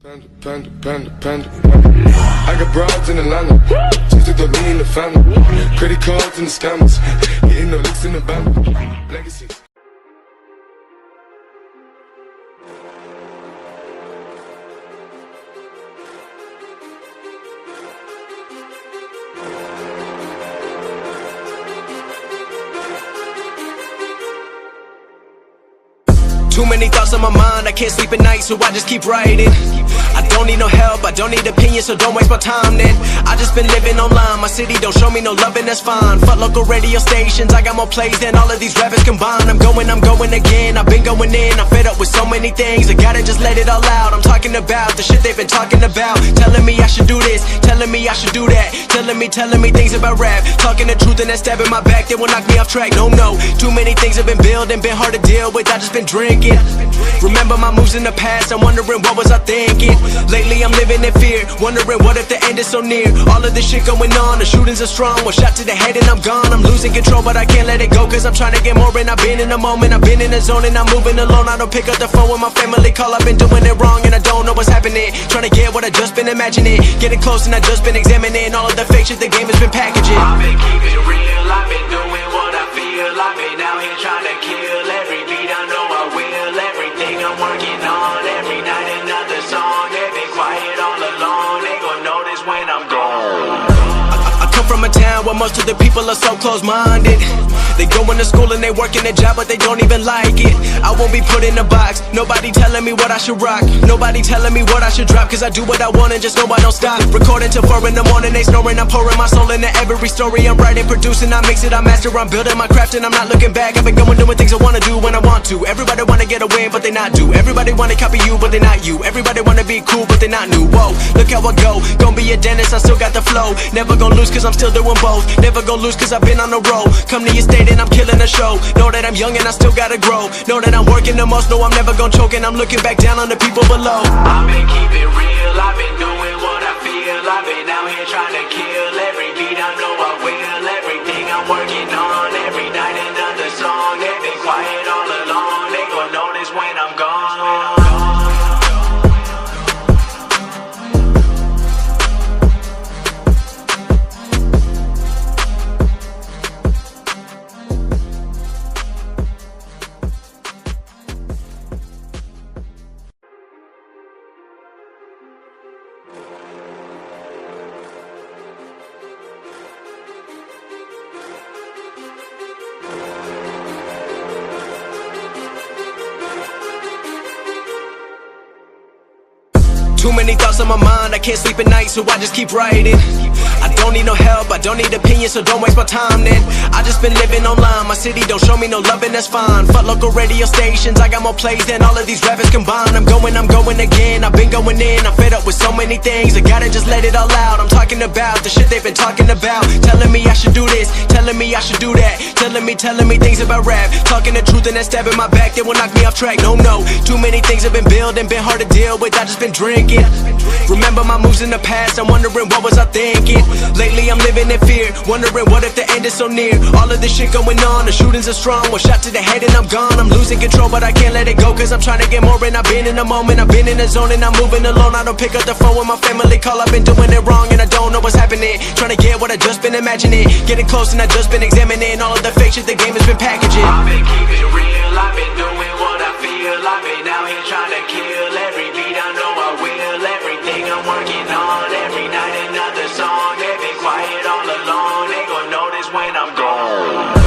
Panda. I got broads in Atlanta, just to throw me in the family. Credit cards and the scammers, getting no licks in the band. Legacies. Too many thoughts on my mind, I can't sleep at night, so I just keep writing. I don't need no help, I don't need opinions, so don't waste my time then. I just been living online, my city don't show me no love and that's fine. Fuck local radio stations, I got more plays than all of these rappers combined. I'm going again, I've been going in, I'm fed up with so many things. I gotta just let it all out, I'm talking about the shit they've been talking about. Telling me I should do this, telling me I should do that. Telling me things about rap. Talking the truth and that stab in my back, that will knock me off track. No, too many things have been building, been hard to deal with, I just been drinking. Remember my moves in the past, I'm wondering what was I thinking. Lately I'm living in fear, wondering what if the end is so near. All of this shit going on, the shootings are strong. One shot to the head and I'm gone. I'm losing control but I can't let it go, cause I'm trying to get more. And I've been in the moment, I've been in the zone, and I'm moving alone. I don't pick up the phone when my family call, I've been doing it wrong and I don't know what's happening. Trying to get what I just been imagining, getting close and I just been examining all of the fake shit the game has been packaging. I've been keeping it real, I've been doing what I feel. I've been out here trying to kill every beat, I know I will. Everything I'm working on, every night another song. They've been quiet all along, they gon' notice when I'm gone. I come from a town where most of the people are so close-minded. They going to school and they working a job but they don't even like it. I won't be put in a box, nobody telling me what I should rock. Nobody telling me what I should drop, cause I do what I want and just know I don't stop. Recording till 4 in the morning, they snoring, I'm pouring my soul into every story. I'm writing, producing, I mix it, I master, I'm building my craft and I'm not looking back. I've been going doing things I wanna do when I want to. Everybody wanna get a win but they not do. Everybody wanna copy you but they not you. Everybody wanna be cool but they not new. Whoa, look how I go, gon' be a dentist, I still got the flow. Never gon' lose cause I'm still doing both. Never gon' lose cause I've been on the road. Come to your state and I'm killing the show. Know that I'm young and I still gotta grow. Know that I'm working the most, know I'm never gon' choke. And I'm looking back down on the people below. I've been keeping real, I've been doing what I feel. I've been out here trying to kill every beat, I know I will. Everything I'm working on, every night another song. They've been quiet all along, they gon' notice when I'm gone. Too many thoughts on my mind, I can't sleep at night, so I just keep writing. I don't need no help, I don't need opinions, so don't waste my time then. I just been living online, my city don't show me no love and that's fine. Fuck local radio stations, I got more plays than all of these rappers combined. I'm going again, I've been going in, I'm fed up with so many things. I gotta just let it all out, I'm talking about the shit they've been talking about. Telling me I should do this, telling me I should do that. Telling me things about rap. Talking the truth and that stab in my back, that will knock me off track. No, too many things have been building, been hard to deal with, I just been drinking. Remember my moves in the past, I'm wondering what was I thinking. Lately I'm living in fear, wondering what if the end is so near. All of this shit going on, the shootings are strong. One shot to the head and I'm gone. I'm losing control but I can't let it go, cause I'm trying to get more. And I've been in the moment, I've been in the zone, and I'm moving alone. I don't pick up the phone when my family call, I've been doing it wrong and I don't know what's happening. Trying to get what I just been imagining, getting close and I just been examining all of the fake shit the game has been packaging. I've been keeping it real, I've been doing what I feel. I've been out here trying to kill every beat, I know I will. Everything I'm working on, every night another song. They've been quiet all along, they gon' notice when I'm gone.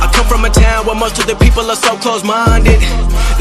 I come from a town where most of the people are so close-minded.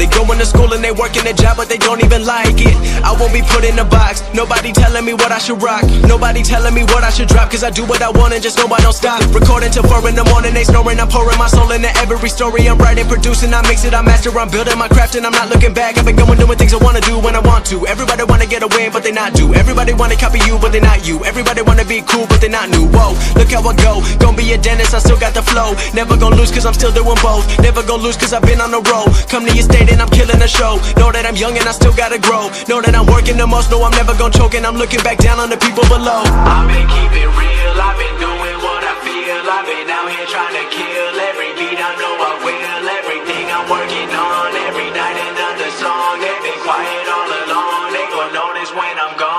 They going to school and they working a job but they don't even like it. I won't be put in a box, nobody telling me what I should rock. Nobody telling me what I should drop, cause I do what I want and just know I don't stop. Recording till 4 in the morning, they snoring, I'm pouring my soul into every story. I'm writing, producing, I mix it, I master, I'm building my craft and I'm not looking back. I've been going doing things I wanna do when I want to. Everybody wanna get a win but they not do. Everybody wanna copy you but they not you. Everybody wanna be cool but they not new. Whoa, look how I go, gon' be a dentist, I still got the flow. Never gon' lose cause I'm still doing both. Never gon' lose cause I've been on the road. Come to your state and I'm killing the show. Know that I'm young and I still gotta grow. Know that I'm working the most, know I'm never gon' choke. And I'm looking back down on the people below. I've been keeping real, I've been doing what I feel. I've been out here trying to kill every beat, I know I will. Everything I'm working on, every night another song. They've been quiet all along, they gon' notice when I'm gone.